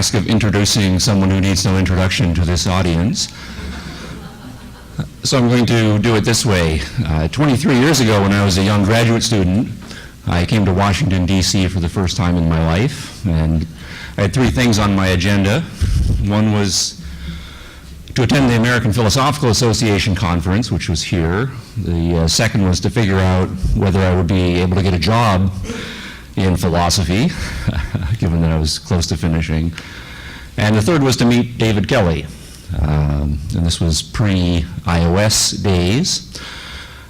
task of introducing someone who needs no introduction to this audience. So I'm going to do it this way. 23 years ago, when I was a young graduate student, I came to Washington, D.C. for the first time in my life, and I had three things on my agenda. One was to attend the American Philosophical Association conference, which was here. The second was to figure out whether I would be able to get a job in philosophy, given that I was close to finishing. And the third was to meet David Kelley. And this was pre-iOS days.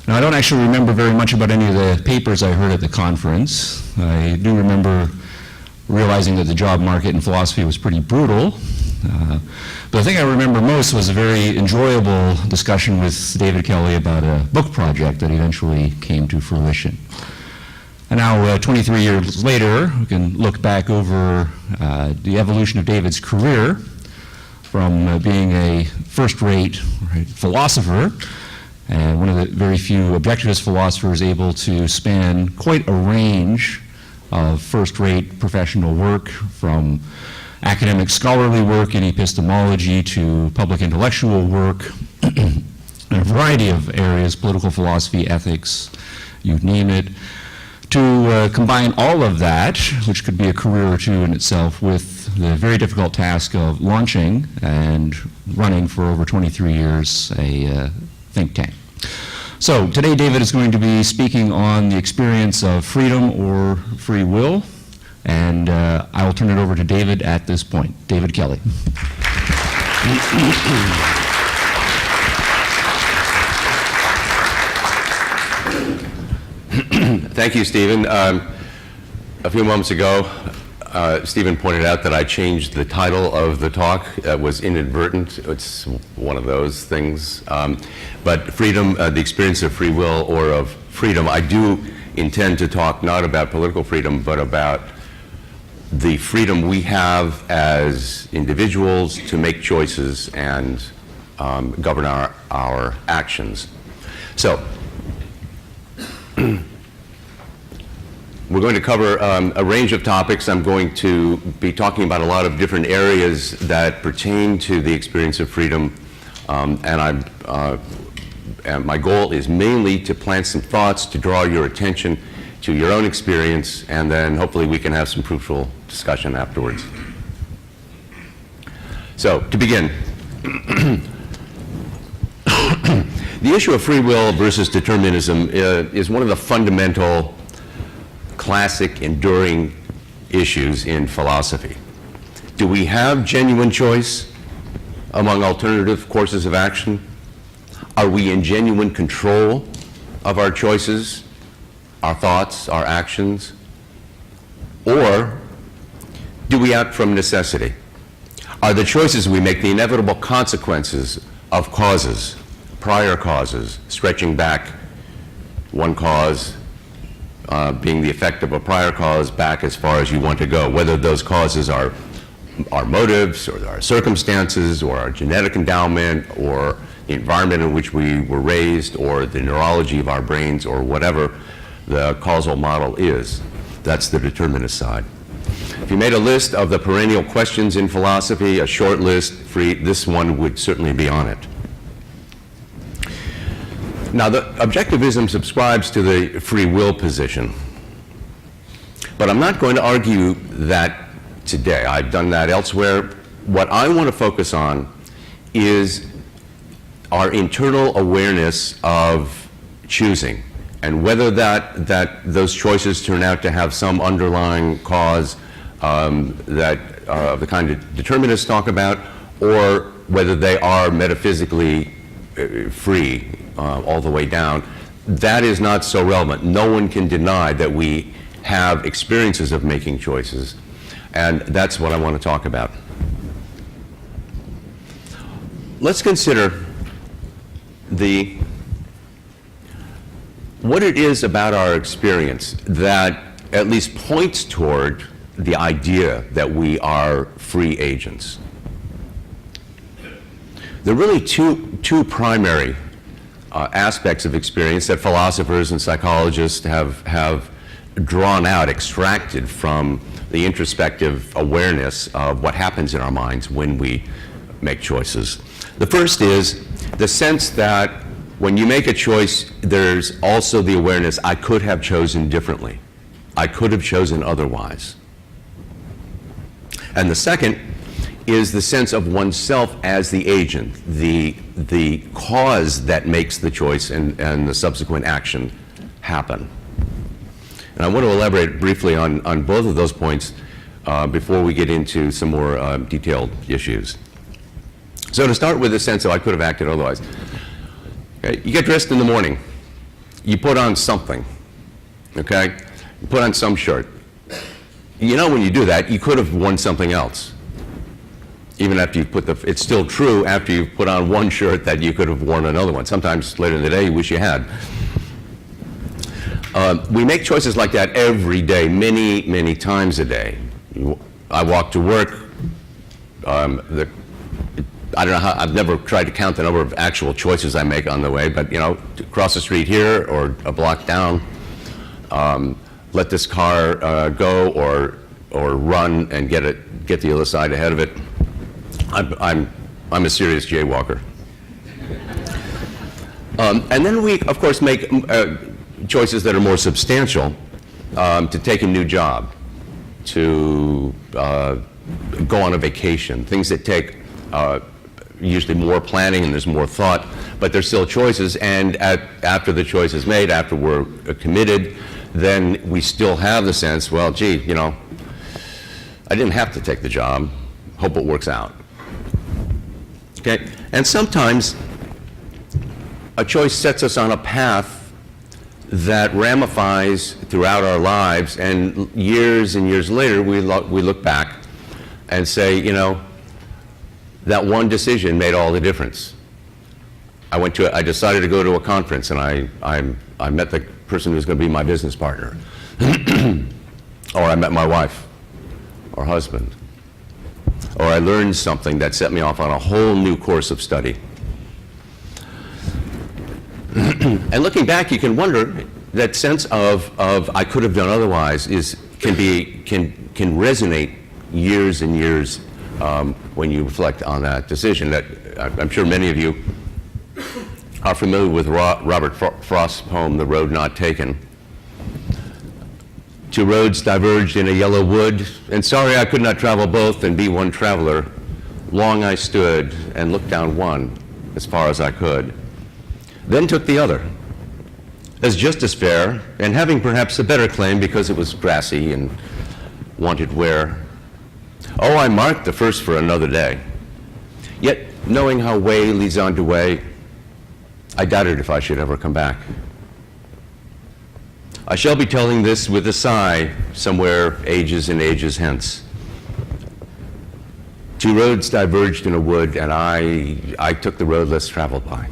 Now, I don't actually remember very much about any of the papers I heard at the conference. I do remember realizing that the job market in philosophy was pretty brutal. But the thing I remember most was a very enjoyable discussion with David Kelley about a book project that eventually came to fruition. And now, 23 years later, we can look back over the evolution of David's career from being a first-rate philosopher, and one of the very few objectivist philosophers able to span quite a range of first-rate professional work, from academic scholarly work in epistemology to public intellectual work in a variety of areas, political philosophy, ethics, you name it, to combine all of that, which could be a career or two in itself, with the very difficult task of launching and running for over 23 years a think tank. So today David is going to be speaking on the experience of freedom or free will, and I will turn it over to David at this point. David Kelley. Thank you, Stephen. A few moments ago, Stephen pointed out that I changed the title of the talk. It was inadvertent. It's one of those things. But freedom, the experience of free will or of freedom, I do intend to talk not about political freedom, but about the freedom we have as individuals to make choices and govern our actions. So, we're going to cover a range of topics. I'm going to be talking about a lot of different areas that pertain to the experience of freedom, and my goal is mainly to plant some thoughts, to draw your attention to your own experience, and then hopefully we can have some fruitful discussion afterwards. So, to begin, the issue of free will versus determinism is one of the fundamental classic enduring issues in philosophy. Do we have genuine choice among alternative courses of action? Are we in genuine control of our choices, our thoughts, our actions? Or do we act from necessity? Are the choices we make the inevitable consequences of causes, prior causes, stretching back one cause being the effect of a prior cause back as far as you want to go, whether those causes are our motives or our circumstances or our genetic endowment or the environment in which we were raised or the neurology of our brains or whatever the causal model is. That's the determinist side. If you made a list of the perennial questions in philosophy, a short list, this one would certainly be on it. Now, the objectivism subscribes to the free will position, but I'm not going to argue that today. I've done that elsewhere. What I want to focus on is our internal awareness of choosing, and whether those choices turn out to have some underlying cause of the kind that determinists talk about, or whether they are metaphysically free all the way down. That is not so relevant. No one can deny that we have experiences of making choices, and that's what I want to talk about. Let's consider what it is about our experience that at least points toward the idea that we are free agents. There are really two primary aspects of experience that philosophers and psychologists have drawn out, extracted from the introspective awareness of what happens in our minds when we make choices. The first is the sense that when you make a choice, there's also the awareness, I could have chosen differently. I could have chosen otherwise. And the second is the sense of oneself as the agent, the cause that makes the choice and the subsequent action happen. And I want to elaborate briefly on both of those points before we get into some more detailed issues. So to start with the sense of I could have acted otherwise. Okay, you get dressed in the morning. You put on something, okay? You put on some shirt. You know when you do that, you could have worn something else. Even after you put it's still true after you've put on one shirt that you could have worn another one. Sometimes later in the day you wish you had. We make choices like that every day, many, many times a day. I walk to work. I don't know how, I've never tried to count the number of actual choices I make on the way, but to cross the street here or a block down, let this car go or run and get the other side ahead of it. I'm a serious jaywalker. And then we, of course, make choices that are more substantial, to take a new job, to go on a vacation, things that take usually more planning and there's more thought, but there's still choices, and after the choice is made, after we're committed, then we still have the sense, well, gee, I didn't have to take the job, hope it works out. Okay, and sometimes a choice sets us on a path that ramifies throughout our lives, and years later we look back and say, that one decision made all the difference. I decided to go to a conference, and I met the person who's going to be my business partner. Or I met my wife or husband. Or I learned something that set me off on a whole new course of study. And looking back, you can wonder, that sense of I could have done otherwise can resonate years and years when you reflect on that decision. That I'm sure many of you are familiar with Robert Frost's poem, The Road Not Taken. Two roads diverged in a yellow wood, and sorry I could not travel both and be one traveler. Long I stood and looked down one as far as I could, then took the other, as just as fair, and having perhaps a better claim because it was grassy and wanted wear. Oh, I marked the first for another day. Yet, knowing how way leads on to way, I doubted if I should ever come back. I shall be telling this with a sigh somewhere ages and ages hence. Two roads diverged in a wood, and I took the road less traveled by.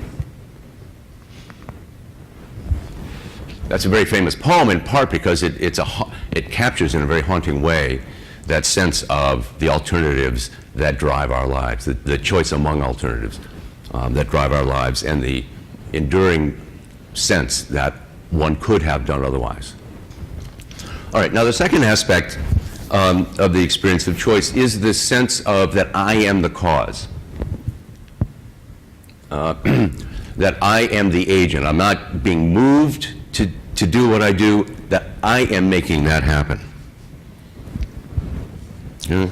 That's a very famous poem, in part because it captures in a very haunting way that sense of the alternatives that drive our lives, the choice among alternatives that drive our lives, and the enduring sense that one could have done otherwise. All right, now the second aspect of the experience of choice is this sense of that I am the cause, that I am the agent. I'm not being moved to do what I do, that I am making that happen. Yeah.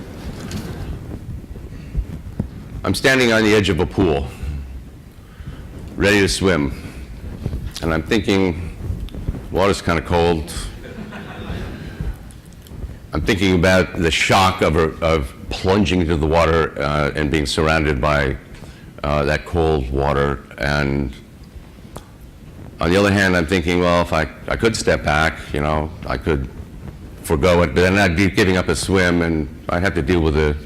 I'm standing on the edge of a pool, ready to swim, and I'm thinking, water's kind of cold. I'm thinking about the shock of plunging into the water and being surrounded by that cold water. And on the other hand, I'm thinking, well, if I could step back, I could forego it, but then I'd be giving up a swim, and I'd have to deal with the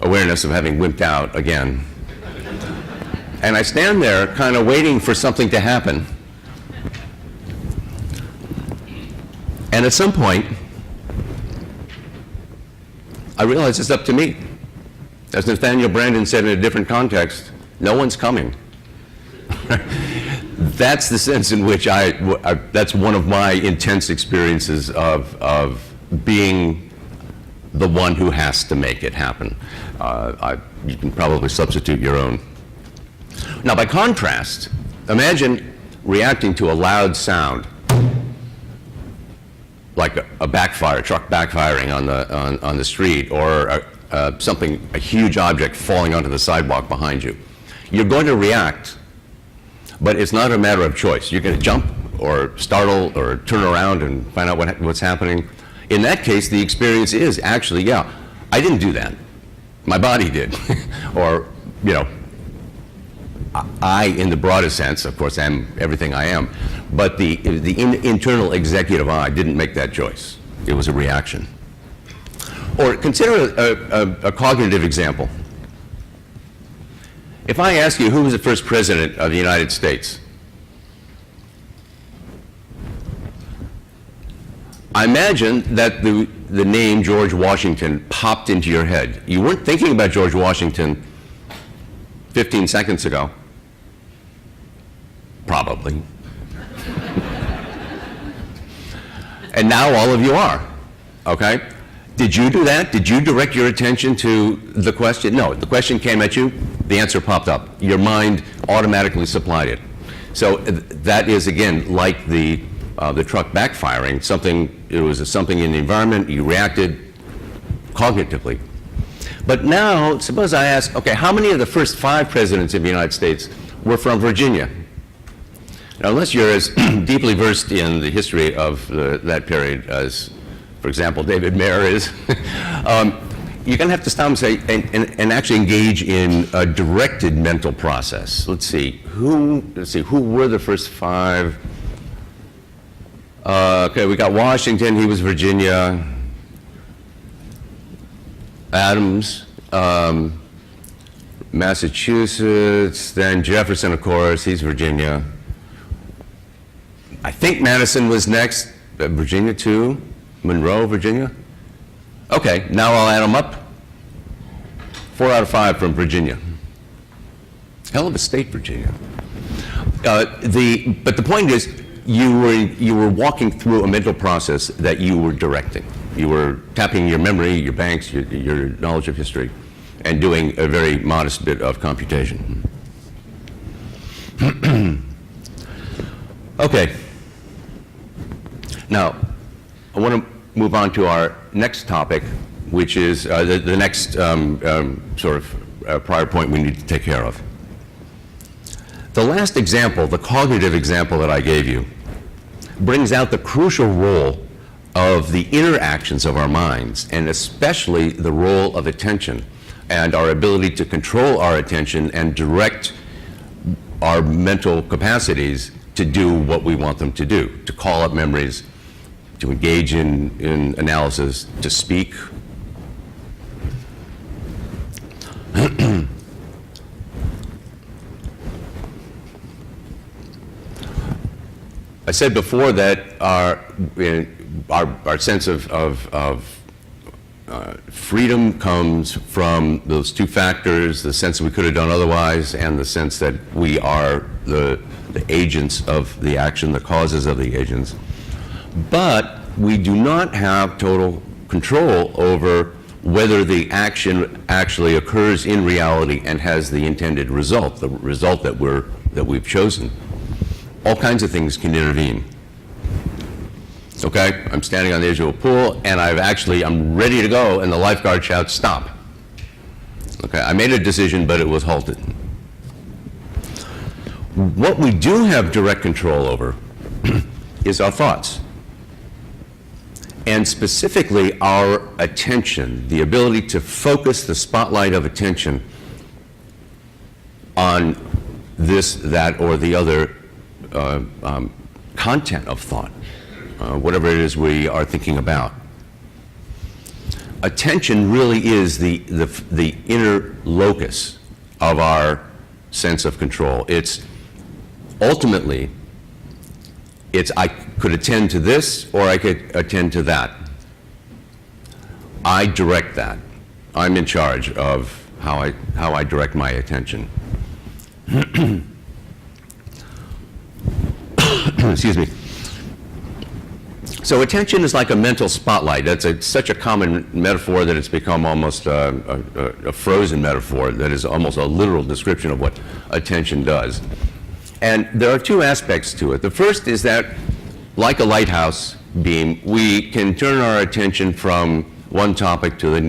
awareness of having wimped out again. And I stand there kind of waiting for something to happen. And at some point, I realize it's up to me. As Nathaniel Branden said in a different context, no one's coming. that's the sense in which that's one of my intense experiences of being the one who has to make it happen. You can probably substitute your own. Now, by contrast, imagine reacting to a loud sound, like a truck backfiring on the street, or a huge object falling onto the sidewalk behind you. You're going to react, but it's not a matter of choice. You're going to jump or startle or turn around and find out what's happening. In that case, the experience is actually, yeah, I didn't do that. My body did. Or, you know, I, in the broadest sense, of course, am everything I am, but the internal executive I didn't make that choice. It was a reaction. Or consider a cognitive example. If I ask you who was the first president of the United States, I imagine that the name George Washington popped into your head. You weren't thinking about George Washington 15 seconds ago. Probably. And now all of you are, okay? Did you do that? Did you direct your attention to the question? No, the question came at you, the answer popped up. Your mind automatically supplied it. So that is, again, like the truck backfiring. It was something in the environment, you reacted cognitively. But now, suppose I ask, okay, how many of the first 5 presidents of the United States were from Virginia? Now, unless you're as deeply versed in the history of that period as, for example, David Mayer is, you're going to have to stop and say, and actually engage in a directed mental process. Let's see, who were the first 5? Okay, we got Washington, he was Virginia. Adams, Massachusetts, then Jefferson, of course, he's Virginia. I think Madison was next, Virginia too. Monroe, Virginia. Okay, now I'll add them up. 4 out of 5 from Virginia. Hell of a state, Virginia. But the point is, you were walking through a mental process that you were directing. You were tapping your memory, your banks, your knowledge of history, and doing a very modest bit of computation. Okay. Now, I want to move on to our next topic, which is the next sort of prior point we need to take care of. The last example, the cognitive example that I gave you, brings out the crucial role of the interactions of our minds, and especially the role of attention and our ability to control our attention and direct our mental capacities to do what we want them to do, to call up memories, to engage in analysis, to speak. I said before that our sense of freedom comes from those 2 factors, the sense that we could have done otherwise, and the sense that we are the agents of the action, the causes of the agents. But we do not have total control over whether the action actually occurs in reality and has the intended result, the result that we've chosen. All kinds of things can intervene. Okay, I'm standing on the edge of a pool and I'm ready to go, and the lifeguard shouts, "Stop." Okay, I made a decision, but it was halted. What we do have direct control over is our thoughts. And specifically our attention, the ability to focus the spotlight of attention on this, that, or the other content of thought, whatever it is we are thinking about. Attention really is the inner locus of our sense of control. It's ultimately, I could attend to this or I could attend to that. I direct that. I'm in charge of how I direct my attention. Excuse me. So attention is like a mental spotlight. That's such a common metaphor that it's become almost a frozen metaphor that is almost a literal description of what attention does. And there are two aspects to it. The first is that, like a lighthouse beam, we can turn our attention from one topic to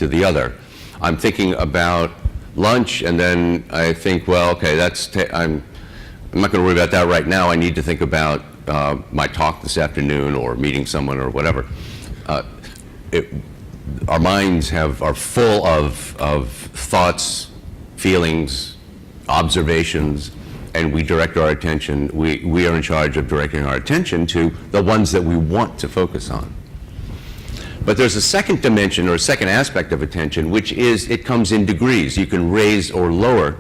the other. I'm thinking about lunch, and then I think, well, okay, I'm not going to worry about that right now. I need to think about my talk this afternoon or meeting someone or whatever. Our minds are full of thoughts, feelings, observations, and we direct our attention. We are in charge of directing our attention to the ones that we want to focus on. But there's a second dimension or a second aspect of attention, which is it comes in degrees. You can raise or lower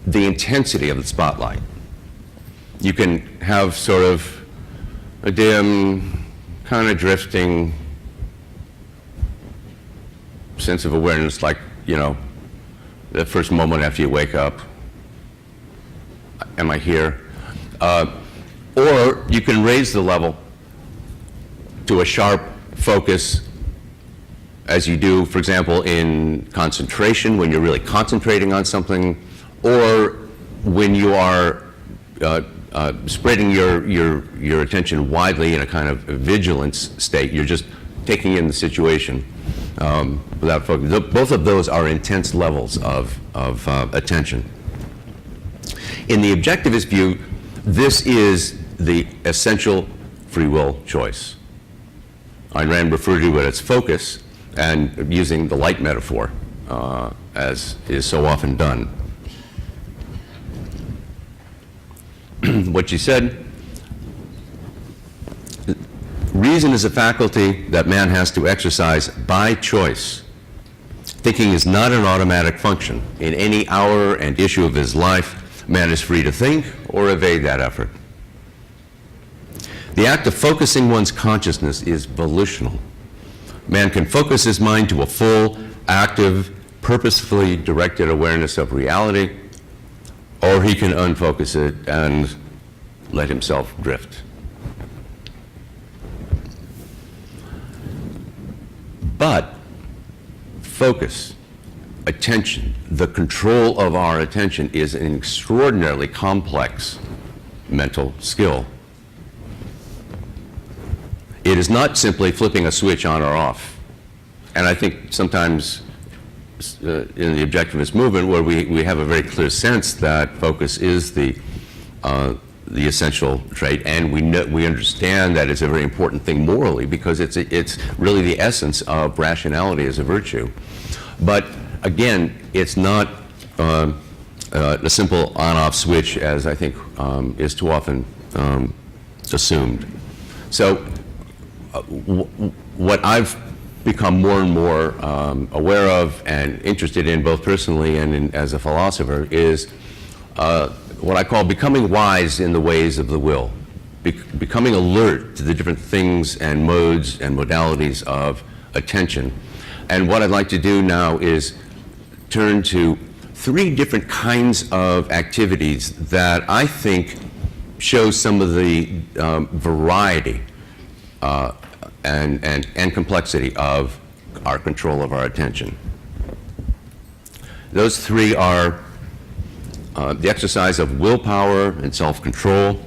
the intensity of the spotlight. You can have sort of a dim, kind of drifting sense of awareness, like, the first moment after you wake up. Am I here? Or you can raise the level to a sharp focus, as you do, for example, in concentration, when you're really concentrating on something, or when you are spreading your attention widely in a kind of vigilance state. You're just taking in the situation without focus. Both of those are intense levels of attention. In the objectivist view, this is the essential free will choice. Ayn Rand referred to it as focus, and using the light metaphor, as is so often done. What she said, reason is a faculty that man has to exercise by choice. Thinking is not an automatic function. In any hour and issue of his life, man is free to think or evade that effort. The act of focusing one's consciousness is volitional. Man can focus his mind to a full, active, purposefully directed awareness of reality, or he can unfocus it and let himself drift. But focus, attention, the control of our attention is an extraordinarily complex mental skill. It is not simply flipping a switch on or off. And I think sometimes in the objectivist movement, where we have a very clear sense that focus is the essential trait, and we understand that it's a very important thing morally, because it's really the essence of rationality as a virtue. But again, it's not a simple on-off switch, as I think is too often assumed. So what I've become more and more aware of and interested in, both personally and as a philosopher, is what I call becoming wise in the ways of the will, becoming alert to the different things and modes and modalities of attention. And what I'd like to do now is turn to 3 different kinds of activities that I think show some of the variety and complexity of our control of our attention. Those 3 are the exercise of willpower and self-control,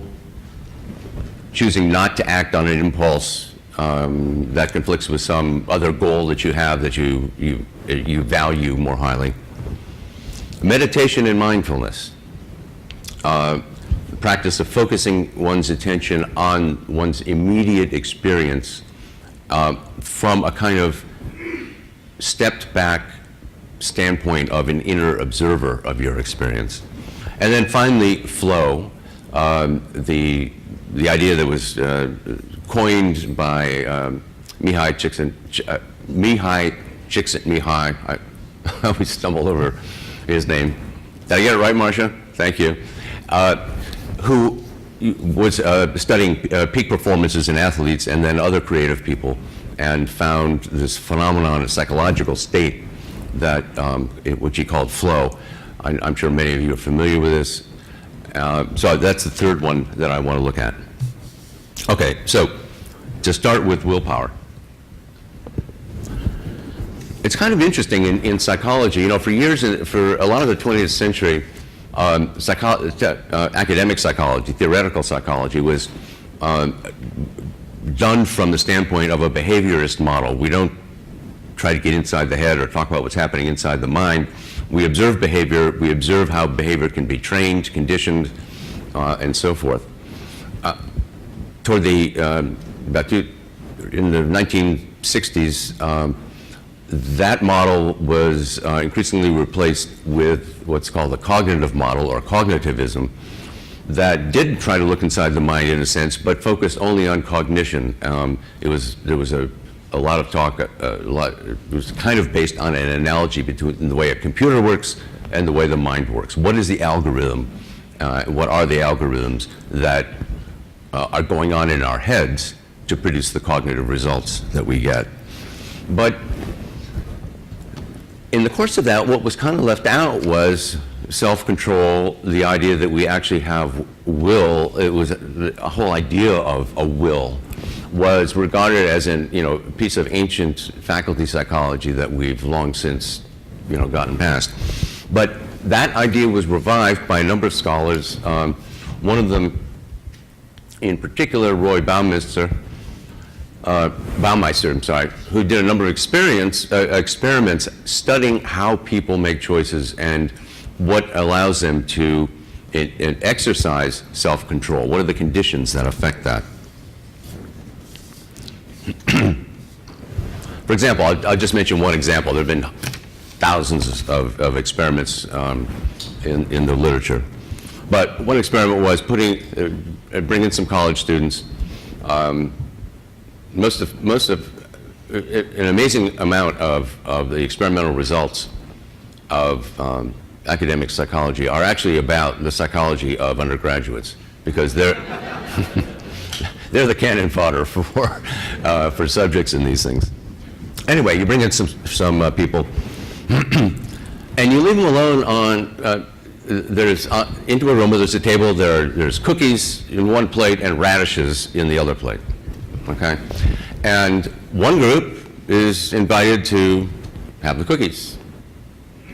choosing not to act on an impulse that conflicts with some other goal that you have that you value more highly. Meditation and mindfulness, the practice of focusing one's attention on one's immediate experience from a kind of stepped back standpoint of an inner observer of your experience. And then finally, flow, the idea that was coined by Mihai Csikszentmihalyi. I always stumble over his name. Did I get it right, Marcia? Thank you. Who was studying peak performances in athletes and then other creative people, and found this phenomenon, a psychological state that which he called flow. I'm sure many of you are familiar with this. So that's the third one that I want to look at. Okay, so to start with willpower. It's kind of interesting in psychology. You know, for years, for a lot of the 20th century, academic psychology, theoretical psychology was done from the standpoint of a behaviorist model. We don't try to get inside the head or talk about what's happening inside the mind. We observe behavior, we observe how behavior can be trained, conditioned, and so forth. Toward the, in the 1960s, that model was increasingly replaced with what's called the cognitive model, or cognitivism, that did try to look inside the mind in a sense, but focused only on cognition. There was a lot of talk, it was kind of based on an analogy between the way a computer works and the way the mind works. What is the algorithm? What are the algorithms that are going on in our heads to produce the cognitive results that we get? But in the course of that, what was kind of left out was self-control, the idea that we actually have will. It was a whole idea of a will was regarded as a piece of ancient faculty psychology that we've long since gotten past. But that idea was revived by a number of scholars. One of them in particular, Roy Baumeister, who did a number of experiments studying how people make choices and what allows them to exercise self-control. What are the conditions that affect that? For example, I'll just mention one example. There have been thousands of experiments in the literature. But one experiment was bringing some college students. Most of an amazing amount of the experimental results of academic psychology are actually about the psychology of undergraduates, because they're they're the cannon fodder for subjects in these things. Anyway, you bring in some people, and you leave them alone on. There's into a room where there's a table. There's cookies in one plate and radishes in the other plate. Okay, and one group is invited to have the cookies,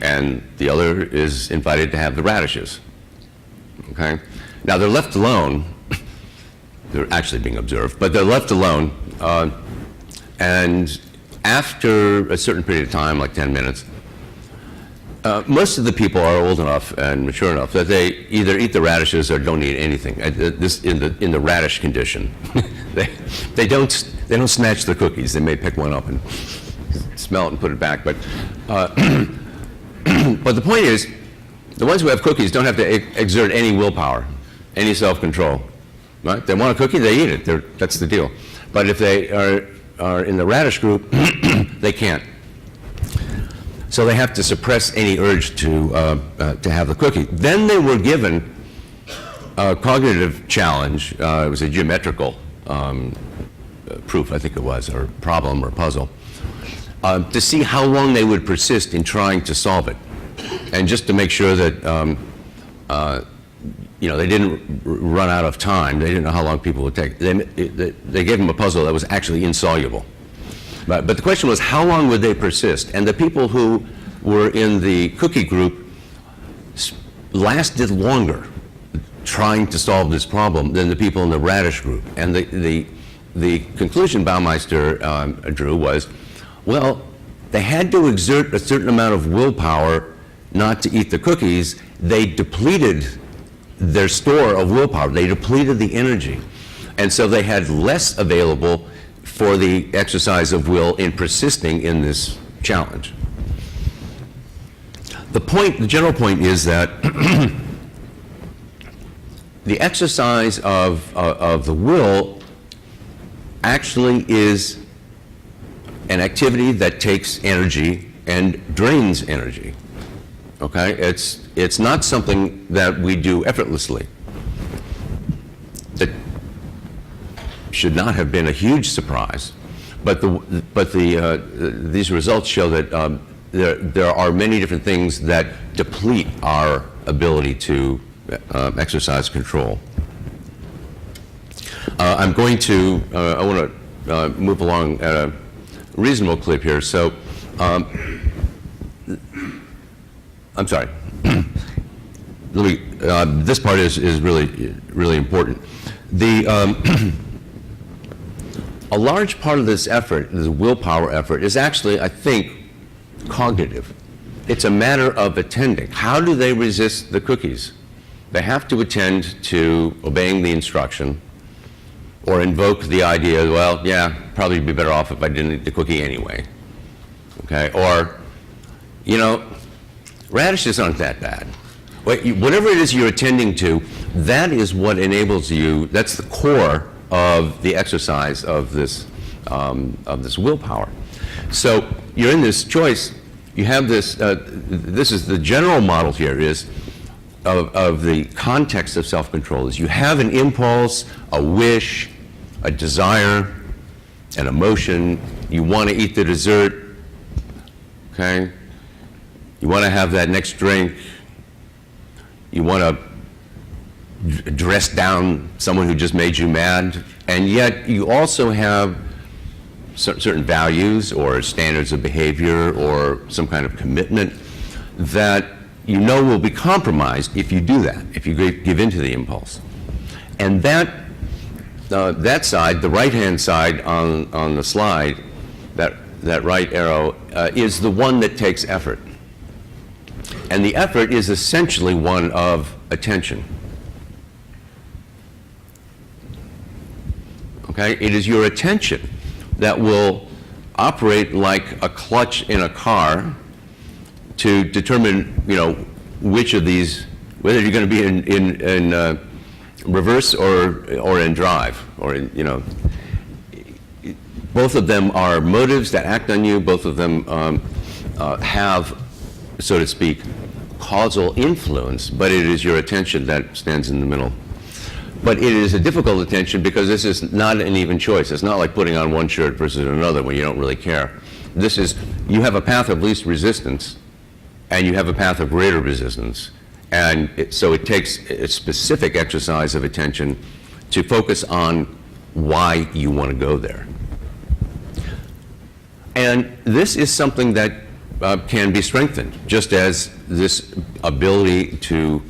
and the other is invited to have the radishes. Okay, now they're left alone. They're actually being observed, but they're left alone, and after a certain period of time, like 10 minutes, most of the people are old enough and mature enough that they either eat the radishes or don't eat anything. This in the radish condition. they don't snatch the cookies. They may pick one up and smell it and put it back. But but the point is, the ones who have cookies don't have to exert any willpower, any self-control. Right? They want a cookie, they eat it. That's the deal. But if they are in the radish group, they can't. So they have to suppress any urge to have the cookie. Then they were given a cognitive challenge. It was a geometrical proof, I think it was, or problem or puzzle, to see how long they would persist in trying to solve it, and just to make sure that they didn't run out of time. They didn't know how long people would take. They gave them a puzzle that was actually insoluble. But the question was, how long would they persist? And the people who were in the cookie group lasted longer trying to solve this problem than the people in the radish group. And the conclusion Baumeister drew was, well, they had to exert a certain amount of willpower not to eat the cookies. They depleted their store of willpower. They depleted the energy. And so they had less available for the exercise of will in persisting in this challenge. The general point is that the exercise of the will actually is an activity that takes energy and drains energy. Okay? It's not something that we do effortlessly. That should not have been a huge surprise, but these results show that there are many different things that deplete our ability to exercise control. I'm going to, I want to move along at a reasonable clip here. So, I'm sorry. This part is really important. A large part of this effort, this willpower effort, is actually, I think, cognitive. It's a matter of attending. How do they resist the cookies? They have to attend to obeying the instruction or invoke the idea, well, yeah, probably be better off if I didn't eat the cookie anyway. Okay? Or, you know, radishes aren't that bad. Whatever it is you're attending to, that is what enables you, that's the core of the exercise of this willpower. So you're in this choice, you have this, this is the general model here is of the context of self-control is you have an impulse, a wish, a desire, an emotion, you want to eat the dessert, okay? You want to have that next drink, you want to dress down someone who just made you mad, and yet you also have certain values or standards of behavior or some kind of commitment that you know will be compromised if you do that, if you give in to the impulse. And that side, the right-hand side on the slide, that right arrow, is the one that takes effort. And the effort is essentially one of attention. Okay? It is your attention that will operate like a clutch in a car to determine, you know, which of these, whether you're going to be in reverse or in drive, or in, you know, both of them are motives that act on you. Both of them have, so to speak, causal influence, but it is your attention that stands in the middle. But it is a difficult attention because this is not an even choice. It's not like putting on one shirt versus another when you don't really care. This is, you have a path of least resistance and you have a path of greater resistance. And so it takes a specific exercise of attention to focus on why you want to go there. And this is something that can be strengthened, just as this ability to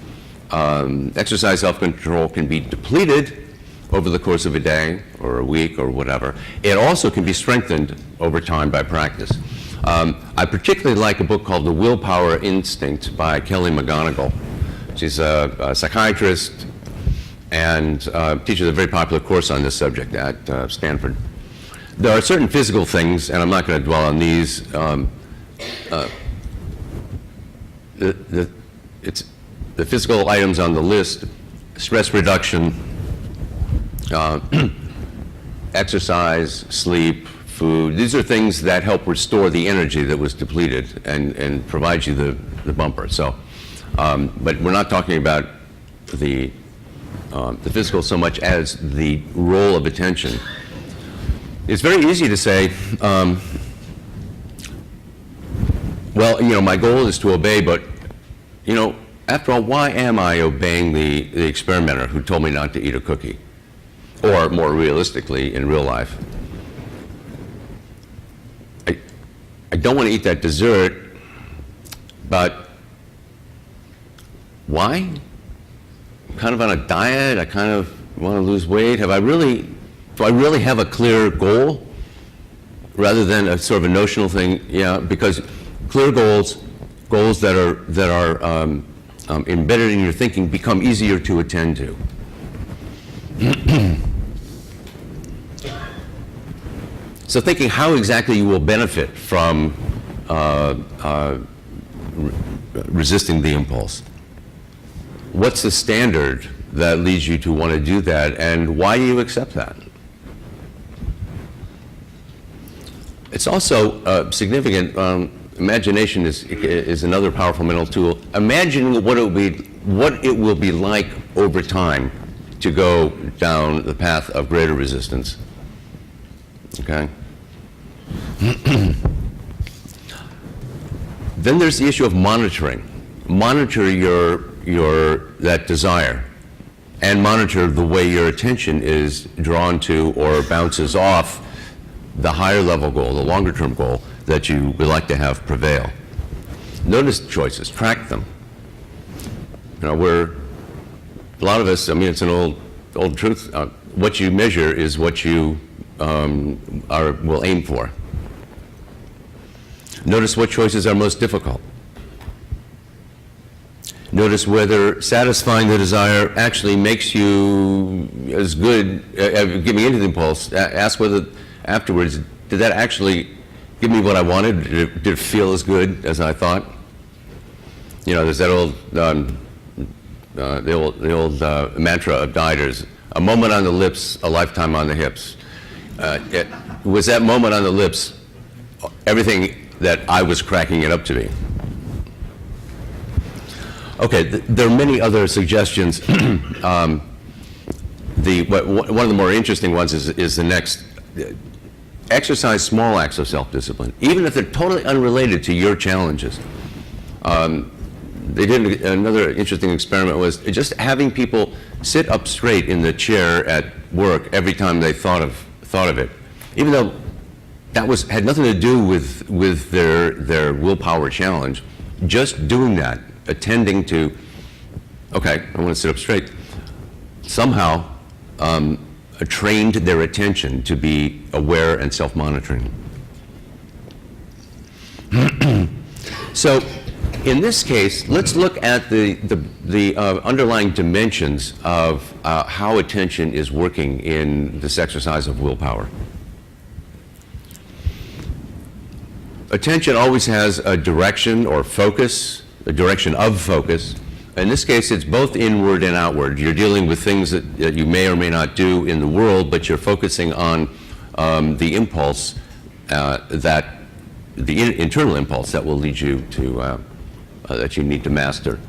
exercise self-control can be depleted over the course of a day or a week or whatever. It also can be strengthened over time by practice. I particularly like a book called The Willpower Instinct by Kelley McGonigal. She's a psychiatrist and teaches a very popular course on this subject at Stanford. There are certain physical things, and I'm not going to dwell on these. It's the physical items on the list: stress reduction, exercise, sleep, food. These are things that help restore the energy that was depleted and provide you the bumper. So, but we're not talking about the physical so much as the role of attention. It's very easy to say, well, you know, my goal is to obey, but, you know, after all, why am I obeying the experimenter who told me not to eat a cookie? Or more realistically, in real life, I don't want to eat that dessert, but why? I'm kind of on a diet, I kind of want to lose weight. Do I really have a clear goal rather than a sort of a notional thing? Yeah, because clear goals that are embedded in your thinking become easier to attend to. So thinking how exactly you will benefit from resisting the impulse. What's the standard that leads you to want to do that, and why do you accept that? It's also significant. Imagination is another powerful mental tool. Imagine what it will be like over time to go down the path of greater resistance. Okay. Then there's the issue of monitoring. Monitor that desire and monitor the way your attention is drawn to or bounces off the higher level goal, the longer term goal that you would like to have prevail. Notice the choices, track them. You know, a lot of us, I mean, it's an old truth. What you measure is what you will aim for. Notice what choices are most difficult. Notice whether satisfying the desire actually makes you as good, giving into the impulse. Ask whether afterwards, did that actually give me what I wanted? Did it feel as good as I thought? You know, there's that old, the old mantra of dieters: a moment on the lips, a lifetime on the hips. Was that moment on the lips everything that I was cracking it up to be? Okay, there are many other suggestions. One of the more interesting ones is the next. Exercise small acts of self-discipline, even if they're totally unrelated to your challenges. They did another interesting experiment was just having people sit up straight in the chair at work every time they thought of it, even though that had nothing to do with their willpower challenge. Just doing that, attending to, okay, I want to sit up straight, somehow trained their attention to be aware and self-monitoring. So in this case, let's look at the underlying dimensions of how attention is working in this exercise of willpower. Attention always has a direction or focus, a direction of focus. In this case, it's both inward and outward. You're dealing with things that you may or may not do in the world, but you're focusing on the impulse, the internal impulse that will lead you to, that you need to master.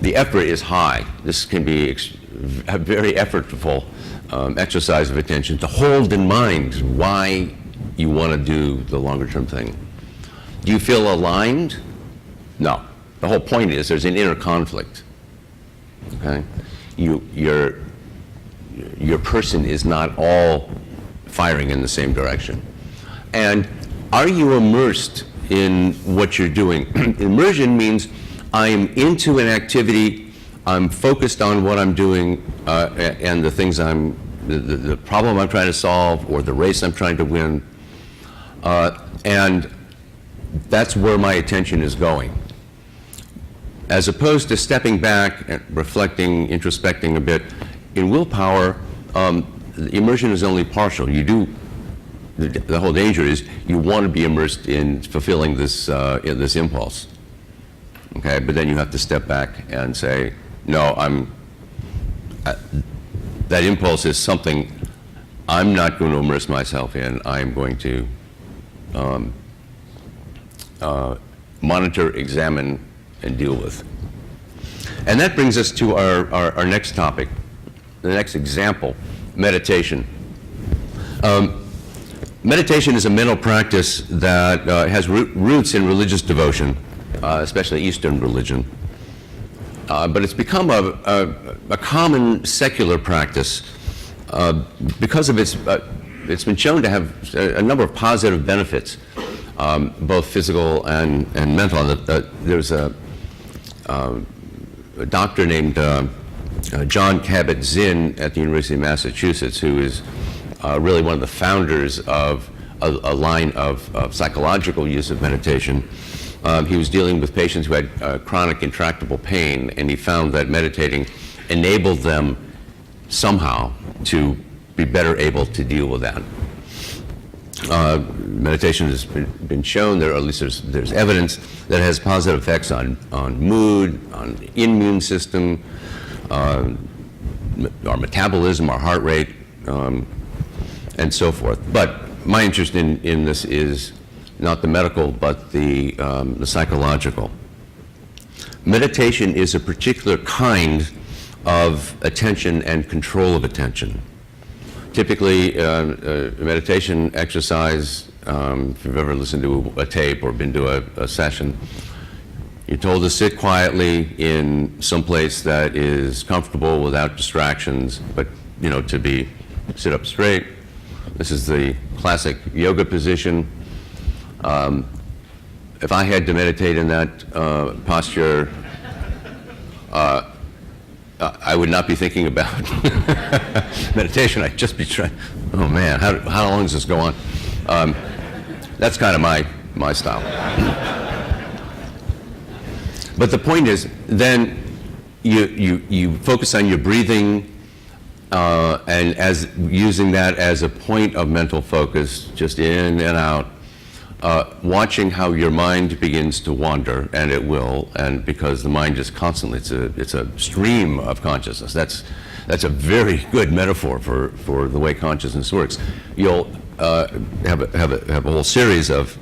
The effort is high. This can be a very effortful exercise of attention to hold in mind why you want to do the longer term thing. Do you feel aligned? No. The whole point is there's an inner conflict. Okay, your person is not all firing in the same direction. And are you immersed in what you're doing? Immersion means I'm into an activity, I'm focused on what I'm doing, and the things the problem I'm trying to solve, or the race I'm trying to win, and that's where my attention is going. As opposed to stepping back and reflecting, introspecting a bit. In willpower, immersion is only partial. The whole danger is you want to be immersed in fulfilling this impulse. Okay, but then you have to step back and say, no, that impulse is something I'm not going to immerse myself in. I'm going to monitor, examine, and deal with. And that brings us to our next topic, the next example, meditation. Meditation is a mental practice that has roots in religious devotion, especially Eastern religion. But it's become a common secular practice because of it's been shown to have a number of positive benefits, both physical and mental. There's a doctor named John Kabat-Zinn at the University of Massachusetts, who is really one of the founders of a line of psychological use of meditation. He was dealing with patients who had chronic intractable pain, and he found that meditating enabled them somehow to be better able to deal with that. Meditation has been shown, or at least there's evidence that it has positive effects on mood, on the immune system, our metabolism, our heart rate, and so forth. But my interest in this is not the medical, but the psychological. Meditation is a particular kind of attention and control of attention. Typically, meditation exercise, if you've ever listened to a tape or been to a session, You're told to sit quietly in some place that is comfortable without distractions, but, you know, sit up straight. This is the classic yoga position. If I had to meditate in that posture, I would not be thinking about meditation. I'd just be trying, oh man, how long does this go on? That's kind of my style. But the point is, then you focus on your breathing, and as using that as a point of mental focus, just in and out, watching how your mind begins to wander, and it will, and because the mind just constantly, it's a stream of consciousness. That's a very good metaphor for the way consciousness works. You'll have a whole series of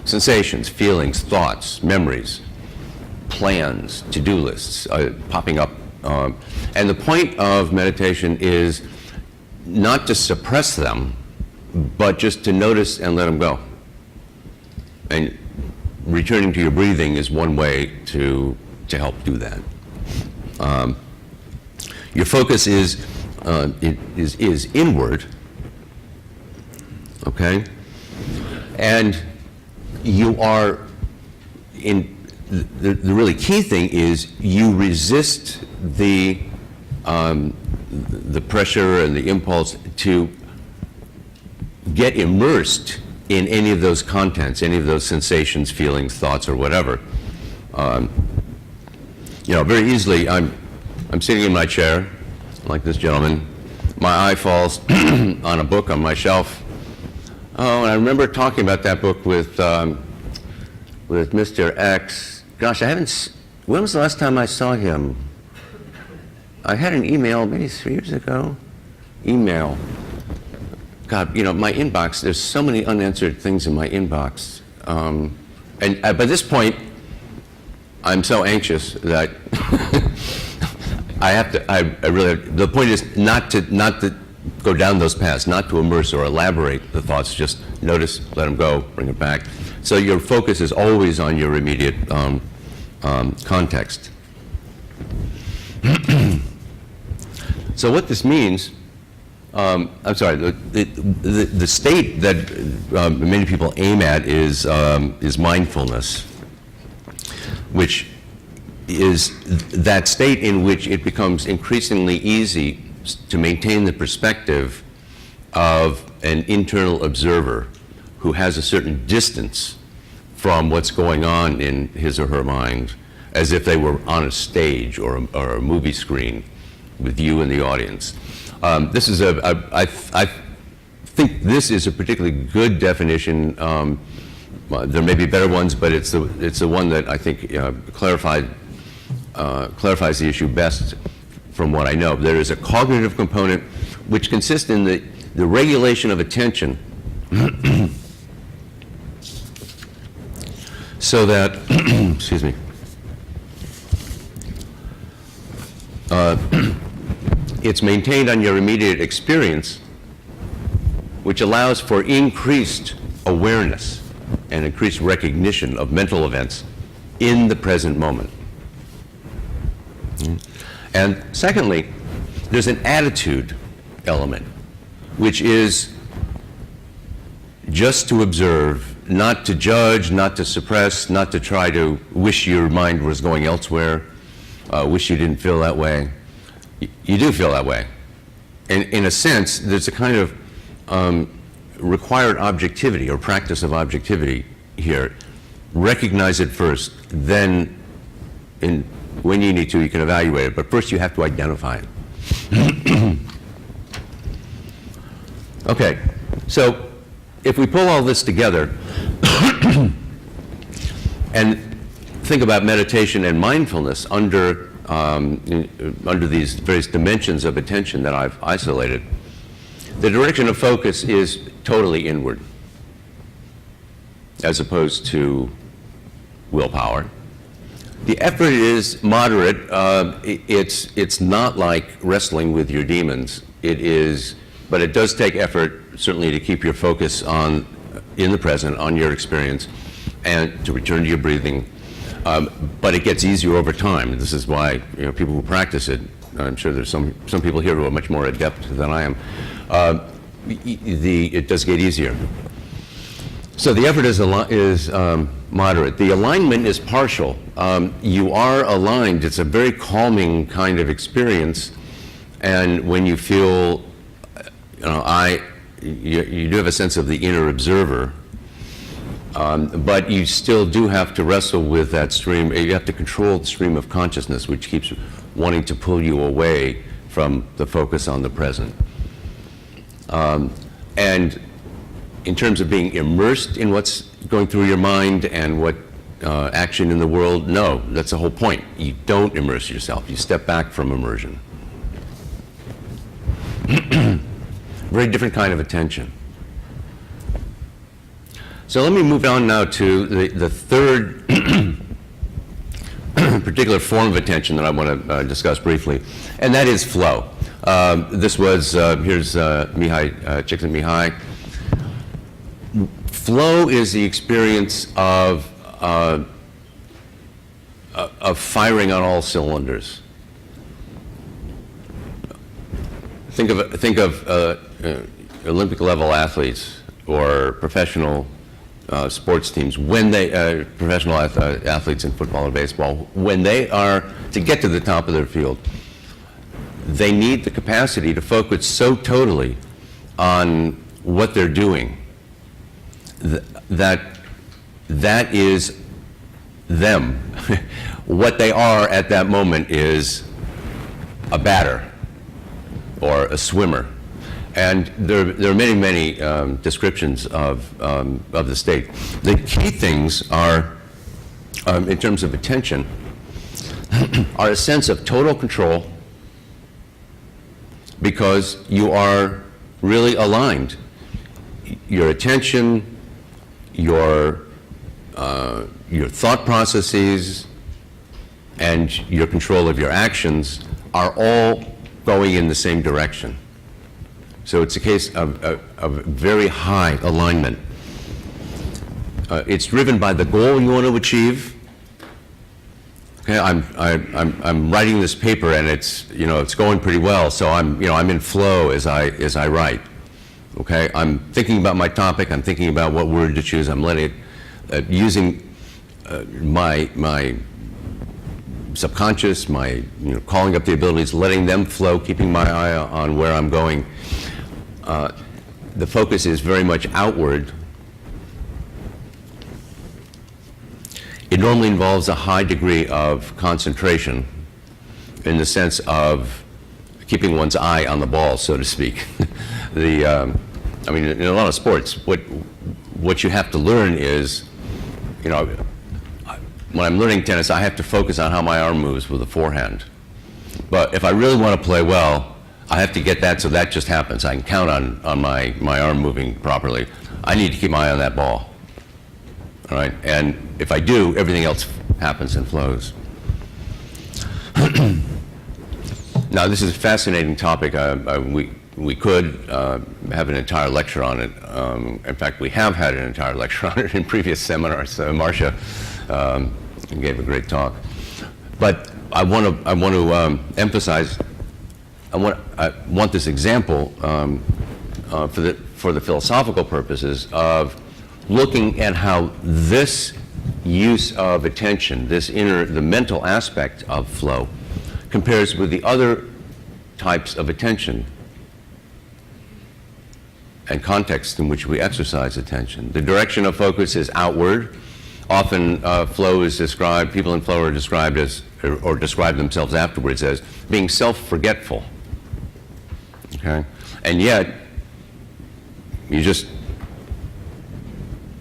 sensations, feelings, thoughts, memories, plans, to-do lists popping up. And the point of meditation is not to suppress them, but just to notice and let them go. And returning to your breathing is one way to help do that. Your focus is inward, okay? And you are the really key thing is you resist the pressure and the impulse to get immersed in any of those contents, any of those sensations, feelings, thoughts, or whatever. Very easily, I'm sitting in my chair, like this gentleman. My eye falls on a book on my shelf. Oh, and I remember talking about that book with Mr. X. Gosh, when was the last time I saw him? I had an email maybe 3 years ago. Email. God, my inbox, there's so many unanswered things in my inbox. And by this point, I'm so anxious that the point is not to go down those paths, not to immerse or elaborate the thoughts, just notice, let them go, bring it back. So your focus is always on your immediate context. So what this means, the state that many people aim at is mindfulness, which is that state in which it becomes increasingly easy to maintain the perspective of an internal observer who has a certain distance from what's going on in his or her mind, as if they were on a stage or a movie screen with you in the audience. This is I think this is a particularly good definition. There may be better ones, but it's the one that I think clarifies the issue best from what I know. There is a cognitive component which consists in the regulation of attention so that, excuse me, it's maintained on your immediate experience, which allows for increased awareness and increased recognition of mental events in the present moment. And secondly, there's an attitude element, which is just to observe, not to judge, not to suppress, not to try to wish your mind was going elsewhere, wish you didn't feel that way. You do feel that way. And in a sense, there's a kind of required objectivity or practice of objectivity here. Recognize it first, then when you need to, you can evaluate it, but first you have to identify it. Okay, so if we pull all this together and think about meditation and mindfulness under these various dimensions of attention that I've isolated, the direction of focus is totally inward, as opposed to willpower. The effort is moderate. It's not like wrestling with your demons. But it does take effort, certainly, to keep your focus in the present, on your experience, and to return to your breathing. But it gets easier over time. This is why, people who practice it, I'm sure there's some people here who are much more adept than I am, it does get easier. So the effort is moderate. The alignment is partial. You are aligned. It's a very calming kind of experience. And when you feel, you do have a sense of the inner observer, but you still do have to wrestle with that stream. You have to control the stream of consciousness, which keeps wanting to pull you away from the focus on the present. And in terms of being immersed in what's going through your mind and what action in the world, no, that's the whole point. You don't immerse yourself. You step back from immersion. Very different kind of attention. So let me move on now to the third particular form of attention that I want to discuss briefly, and that is flow. This was, here's Mihai Csikszentmihalyi. Flow is the experience of firing on all cylinders. Think of Olympic level athletes or professional sports teams, when they, professional athletes in football or baseball, when they are to get to the top of their field, they need the capacity to focus so totally on what they're doing that is them. What they are at that moment is a batter or a swimmer. And there are many descriptions of the state. The key things are, in terms of attention, are a sense of total control, because you are really aligned. Your attention, your thought processes, and your control of your actions are all going in the same direction. So it's a case of very high alignment. It's driven by the goal you want to achieve. Okay, I'm writing this paper, and it's going pretty well. So I'm in flow as I write. Okay, I'm thinking about my topic. I'm thinking about what word to choose. I'm letting it using my subconscious, my calling up the abilities, letting them flow, keeping my eye on where I'm going. The focus is very much outward. It normally involves a high degree of concentration, in the sense of keeping one's eye on the ball, so to speak. I mean, in a lot of sports, what you have to learn is, when I'm learning tennis, I have to focus on how my arm moves with the forehand. But if I really want to play well, I have to get that so that just happens. I can count on my arm moving properly. I need to keep my eye on that ball. All right? And if I do, everything else happens and flows. Now, this is a fascinating topic. We could have an entire lecture on it. In fact, we have had an entire lecture on it in previous seminars. Marcia gave a great talk. But I want to emphasize. I want this example for the philosophical purposes of looking at how this use of attention, the mental aspect of flow, compares with the other types of attention and contexts in which we exercise attention. The direction of focus is outward. Often flow is described, people in flow are described as, or describe themselves afterwards as being self-forgetful. Okay? And yet, you just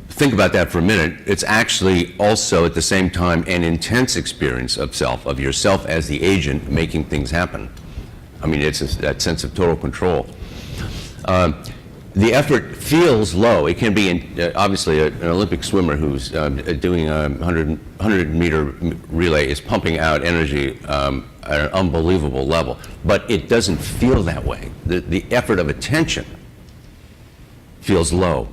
think about that for a minute. It's actually also at the same time an intense experience of self, of yourself as the agent making things happen. I mean, it's that sense of total control. The effort feels low. It can be, obviously, an Olympic swimmer who's doing a 100-meter relay is pumping out energy at an unbelievable level. But it doesn't feel that way. The effort of attention feels low.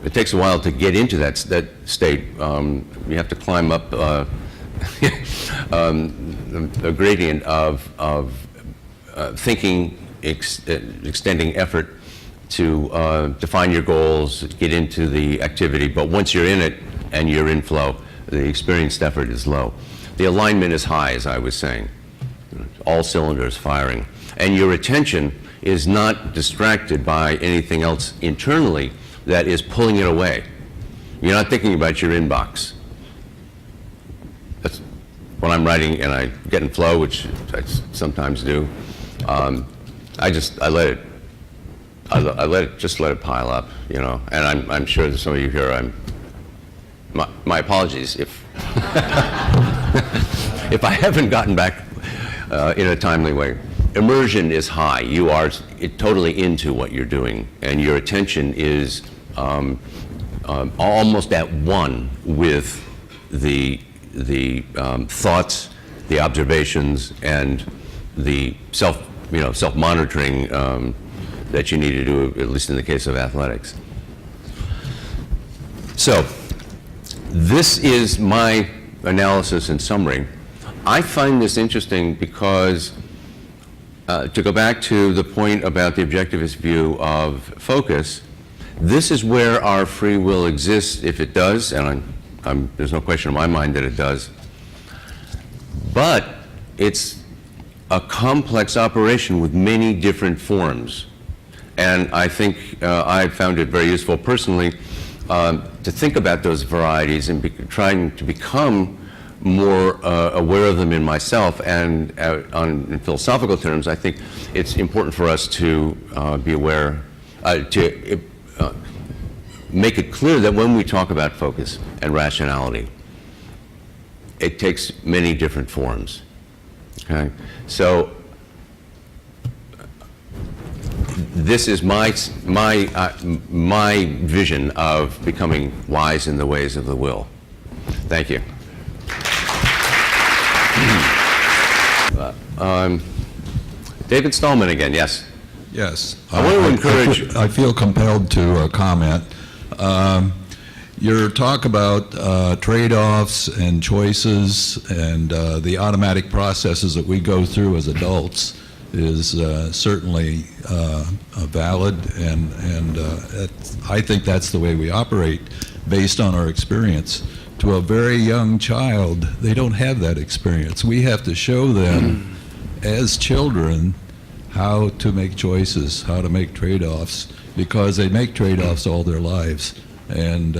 It takes a while to get into that state. You have to climb up a gradient of thinking, extending effort to define your goals, get into the activity. But once you're in it and you're in flow, the experienced effort is low. The alignment is high, as I was saying. All cylinders firing. And your attention is not distracted by anything else internally that is pulling it away. You're not thinking about your inbox. That's when I'm writing and I get in flow, which I sometimes do. I let it pile up, you know. And I'm sure that some of you here, my apologies if if I haven't gotten back in a timely way. Immersion is high. You are totally into what you're doing, and your attention is almost at one with the thoughts, the observations, and the self-monitoring that you need to do, at least in the case of athletics. So, this is my analysis and summary. I find this interesting because, to go back to the point about the objectivist view of focus, this is where our free will exists, if it does, and there's no question in my mind that it does. But it's a complex operation with many different forms. And I think I found it very useful personally to think about those varieties and trying to become more aware of them in myself. And in philosophical terms, I think it's important for us to be aware, to make it clear that when we talk about focus and rationality, it takes many different forms. Okay? So this is my vision of becoming wise in the ways of the will. Thank you. David Stallman again, yes. Yes. I want to encourage... I feel compelled to comment. Your talk about trade-offs and choices and the automatic processes that we go through as adults is certainly valid, and I think that's the way we operate based on our experience. To a very young child, they don't have that experience. We have to show them as children how to make choices, how to make trade-offs, because they make trade-offs all their lives. And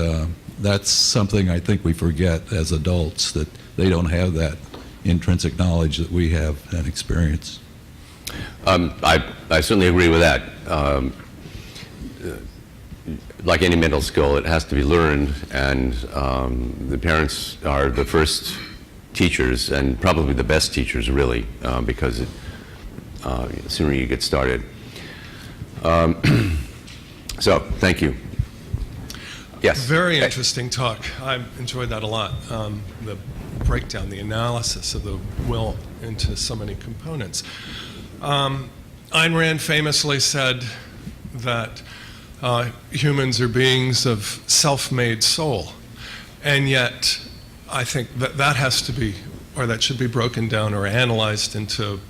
that's something I think we forget as adults, that they don't have that intrinsic knowledge that we have and experience. I certainly agree with that. Like any mental skill, it has to be learned, and the parents are the first teachers, and probably the best teachers, really, because the sooner you get started. So, thank you. Yes? Very interesting talk. I enjoyed that a lot. The breakdown, the analysis of the will into so many components. Ayn Rand famously said that humans are beings of self-made soul, and yet I think that has to be, or that should be broken down or analyzed into,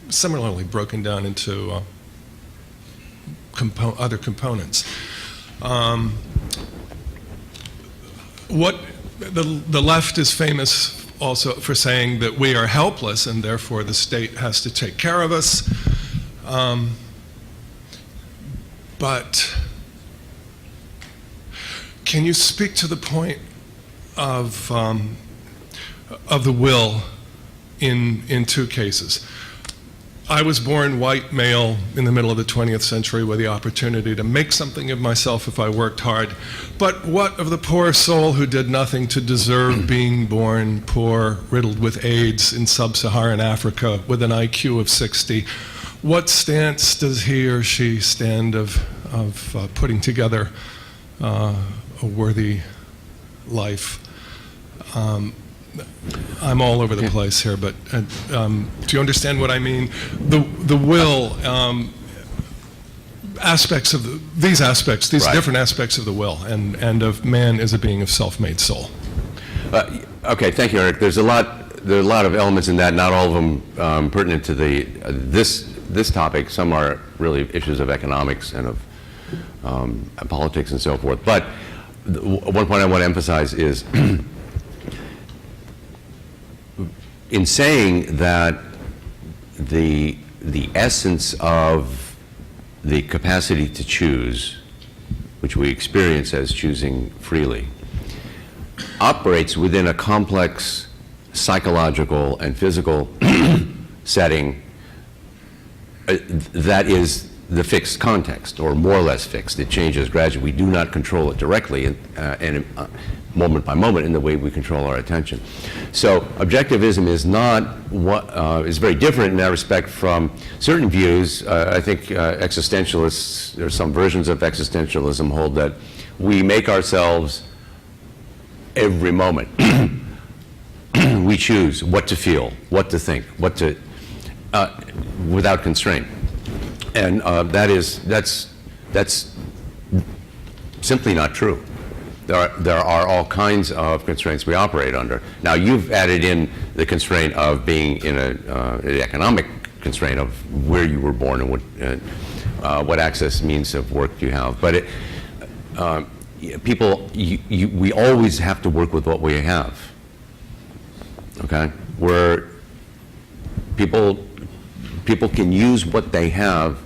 similarly broken down into other components. What the left is famous also for saying that we are helpless and therefore the state has to take care of us. But can you speak to the point of the will in two cases? I was born white male in the middle of the 20th century with the opportunity to make something of myself if I worked hard. But what of the poor soul who did nothing to deserve being born poor, riddled with AIDS in sub-Saharan Africa with an IQ of 60? What stance does he or she stand of putting together a worthy life? I'm all over the place here, but do you understand what I mean? The will, aspects of these Right. different aspects of the will, and of man as a being of self-made soul. Okay, thank you, Eric. There are a lot of elements in that, not all of them pertinent to this topic. Some are really issues of economics and of politics and so forth. But one point I want to emphasize is in saying that the essence of the capacity to choose, which we experience as choosing freely, operates within a complex psychological and physical setting that is the fixed context, or more or less fixed. It changes gradually. We do not control it directly and moment by moment in the way we control our attention. So objectivism is not what is very different in that respect from certain views. I think existentialists, there are some versions of existentialism hold that we make ourselves every moment. We choose what to feel, what to think, what to, without constraint. And that's simply not true. There are all kinds of constraints we operate under. Now, you've added in the constraint of being in an economic constraint of where you were born and what access means of work you have. But we always have to work with what we have. Okay, where people can use what they have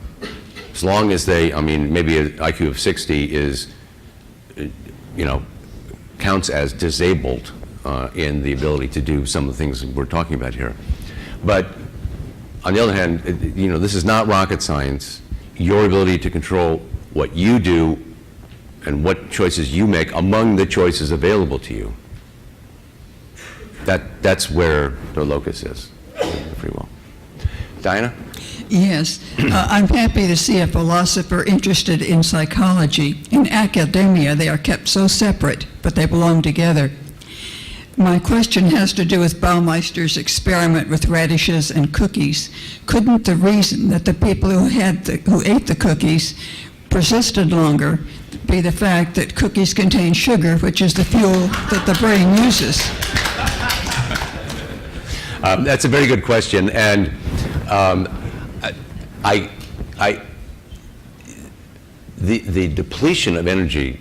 as long as they, I mean, maybe an IQ of 60 is, counts as disabled in the ability to do some of the things we're talking about here. But on the other hand, this is not rocket science. Your ability to control what you do and what choices you make among the choices available to you, that's where the locus is, free will. Diana? Yes, I'm happy to see a philosopher interested in psychology. In academia, they are kept so separate, but they belong together. My question has to do with Baumeister's experiment with radishes and cookies. Couldn't the reason that the people who ate the cookies persisted longer be the fact that cookies contain sugar, which is the fuel that the brain uses? That's a very good question, and the depletion of energy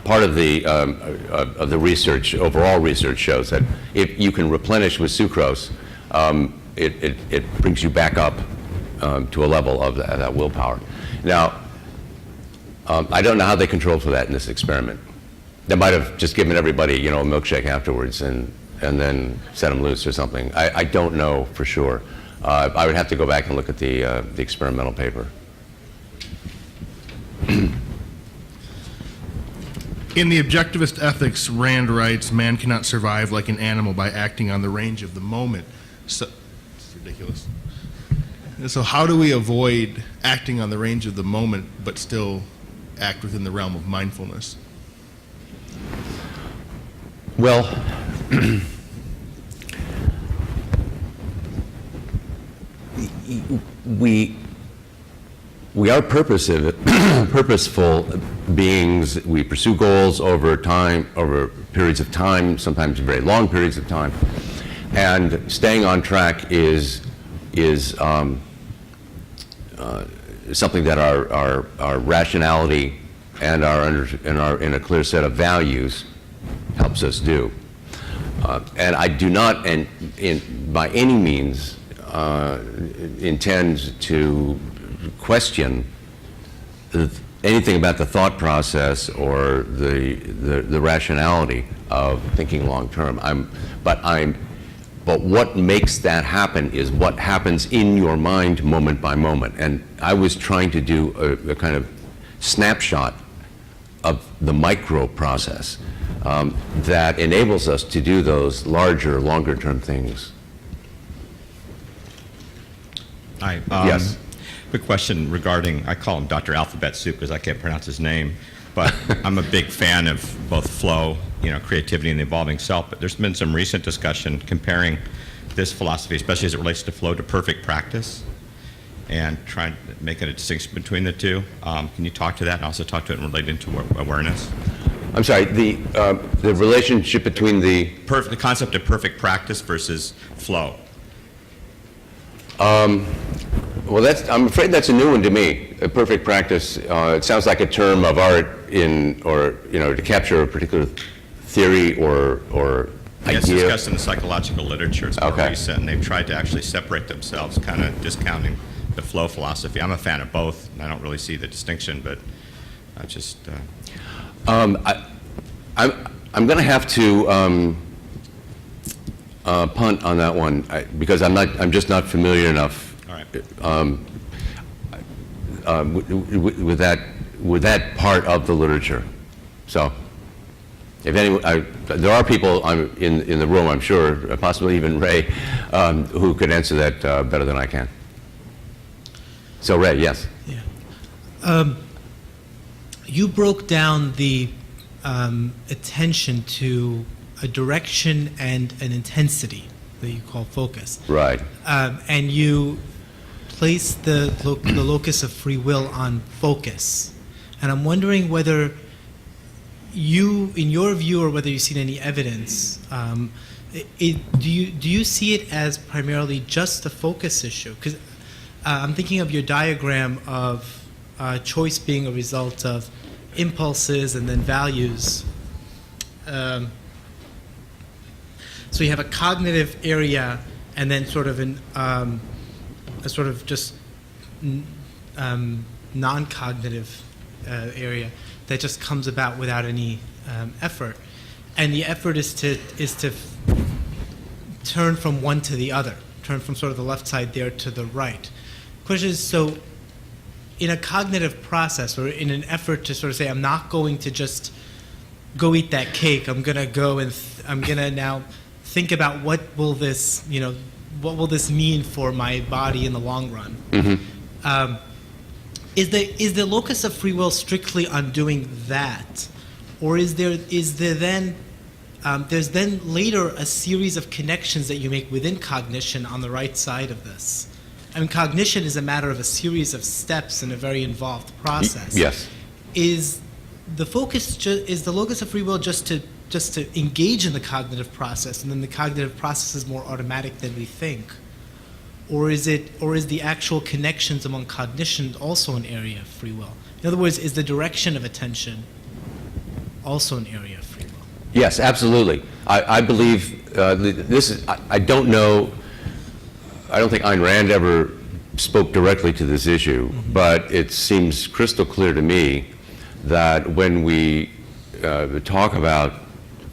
part of the research, overall research shows that if you can replenish with sucrose, it brings you back up to a level of that willpower. Now, I don't know how they controlled for that in this experiment. They might have just given everybody, a milkshake afterwards and then set them loose or something. I don't know for sure. I would have to go back and look at the experimental paper. In the Objectivist Ethics, Rand writes, man cannot survive like an animal by acting on the range of the moment. So, it's ridiculous. So how do we avoid acting on the range of the moment but still act within the realm of mindfulness? Well, we are purposeful beings. We pursue goals over periods of time, sometimes very long periods of time. And staying on track is something that our rationality and in a clear set of values helps us do. And I do not, by any means, intend to question anything about the thought process or the rationality of thinking long term. But what makes that happen is what happens in your mind moment by moment. And I was trying to do a kind of snapshot of the micro process that enables us to do those larger, longer term things. Hi. Yes. Quick question regarding, I call him Dr. Alphabet Soup because I can't pronounce his name, but I'm a big fan of both flow, creativity and the evolving self, but there's been some recent discussion comparing this philosophy, especially as it relates to flow, to perfect practice. and trying to make a distinction between the two. Can you talk to that and also talk to it related to awareness? I'm sorry, the relationship between the concept of perfect practice versus flow. well, I'm afraid that's a new one to me. A perfect practice. It sounds like a term of art to capture a particular theory or It's idea. discussed in the psychological literature. It's more Okay. recent, and they've tried to actually separate themselves, kind of discounting the flow philosophy. I'm a fan of both, and I don't really see the distinction, but I just... I'm going to have to punt on that one because I'm just not familiar enough All right. with that part of the literature. So, if anyone, there are people in the room, I'm sure, possibly even Ray, who could answer that better than I can. So, Ray, yes. Yeah. You broke down the attention to a direction and an intensity that you call focus. Right. And you placed the locus of free will on focus. And I'm wondering whether you, in your view, or whether you've seen any evidence, do you see it as primarily just a focus issue? Because I'm thinking of your diagram of choice being a result of impulses and then values. So you have a cognitive area and then sort of a sort of just non-cognitive area that just comes about without any effort, and the effort is to turn from one to the other, turn from sort of the left side there to the right. Question is, so in a cognitive process or in an effort to sort of say, I'm not going to just go eat that cake, I'm going to go and I'm going to now think about what will this mean for my body in the long run. Mm-hmm. Is the locus of free will strictly on doing that, or is there then there's then later a series of connections that you make within cognition on the right side of this? I mean, cognition is a matter of a series of steps in a very involved process. Yes. Is the focus is the locus of free will just to engage in the cognitive process, and then the cognitive process is more automatic than we think? Or is the actual connections among cognition also an area of free will? In other words, is the direction of attention also an area of free will? Yes, absolutely. I believe this is. I don't know. I don't think Ayn Rand ever spoke directly to this issue, but it seems crystal clear to me that when we talk about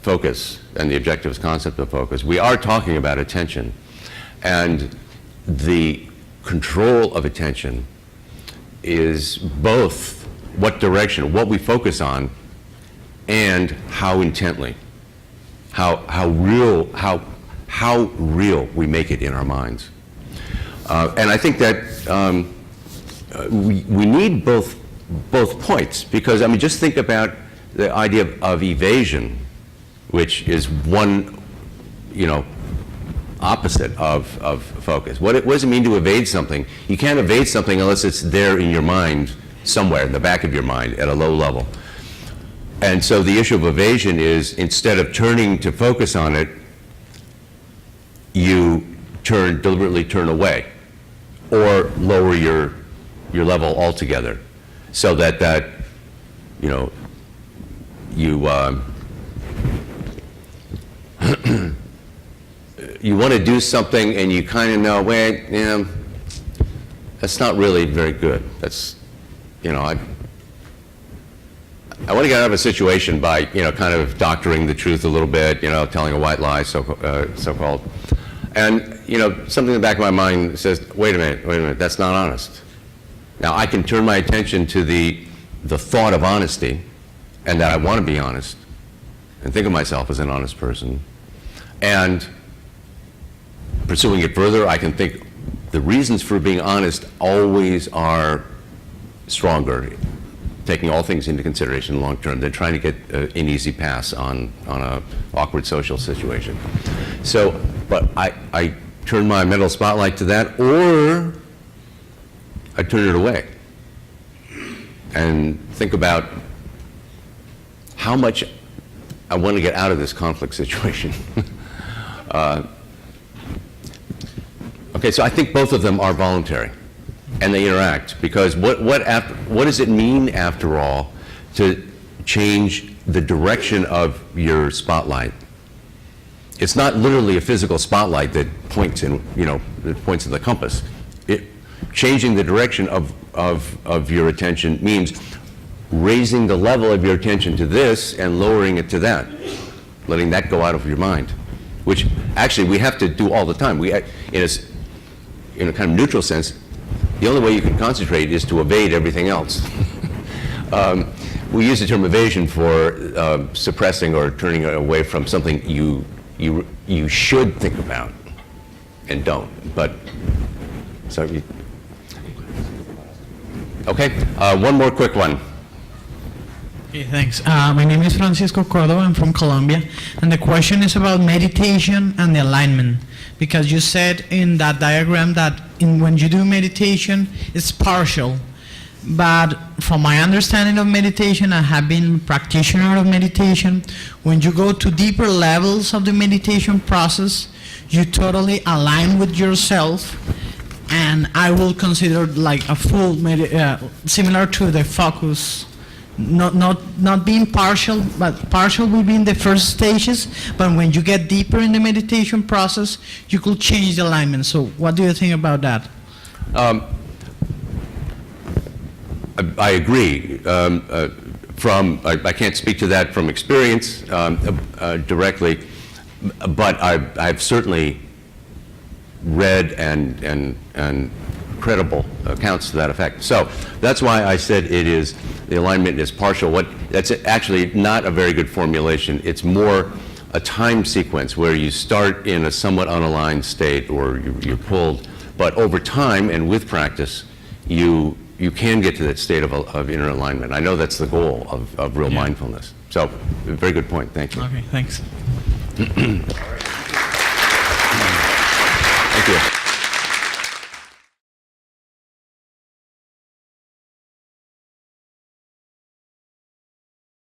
focus and the objectivist concept of focus, we are talking about attention, and the control of attention is both what direction, what we focus on, and how intently, how real we make it in our minds. And I think that we need both points, because I mean, just think about the idea of evasion, which is one, opposite of focus. What does it mean to evade something? You can't evade something unless it's there in your mind, somewhere in the back of your mind at a low level. And so the issue of evasion is, instead of turning to focus on it, you deliberately turn away, or lower your level altogether, so that you you want to do something and you kind of know, wait, that's not really very good. That's, I want to get out of a situation by, kind of doctoring the truth a little bit, telling a white lie, so-called. And, something in the back of my mind says, wait a minute, that's not honest. Now, I can turn my attention to the thought of honesty, and that I want to be honest, and think of myself as an honest person. And pursuing it further, I can think the reasons for being honest always are stronger, taking all things into consideration long term, than trying to get an easy pass on an awkward social situation. So, but I turn my mental spotlight to that, or I turn it away and think about how much I want to get out of this conflict situation. Okay, so I think both of them are voluntary, and they interact, because what does it mean, after all, to change the direction of your spotlight? It's not literally a physical spotlight that points in, that points in the compass. Changing the direction of your attention means raising the level of your attention to this and lowering it to that, letting that go out of your mind, which actually we have to do all the time. In a kind of neutral sense, the only way you can concentrate is to evade everything else. We use the term evasion for suppressing or turning away from something you should think about and don't. But okay, one more quick one. Okay, thanks. My name is Francisco Cordova. I'm from Colombia, and the question is about meditation and the alignment. Because you said in that diagram that when you do meditation, it's partial. But from my understanding of meditation, I have been a practitioner of meditation. When you go to deeper levels of the meditation process, you totally align with yourself. And I will consider like a full, similar to the focus. Not being partial, but partial will be in the first stages, but when you get deeper in the meditation process, you could change the alignment. So what do you think about that? I agree. I can't speak to that from experience directly, but I've certainly read and credible accounts to that effect. So that's why I said the alignment is partial. That's actually not a very good formulation. It's more a time sequence where you start in a somewhat unaligned state, or you're pulled, but over time and with practice, you can get to that state of inner alignment. I know that's the goal of real mindfulness. So, very good point. Thank you. Okay, thanks. Thank you.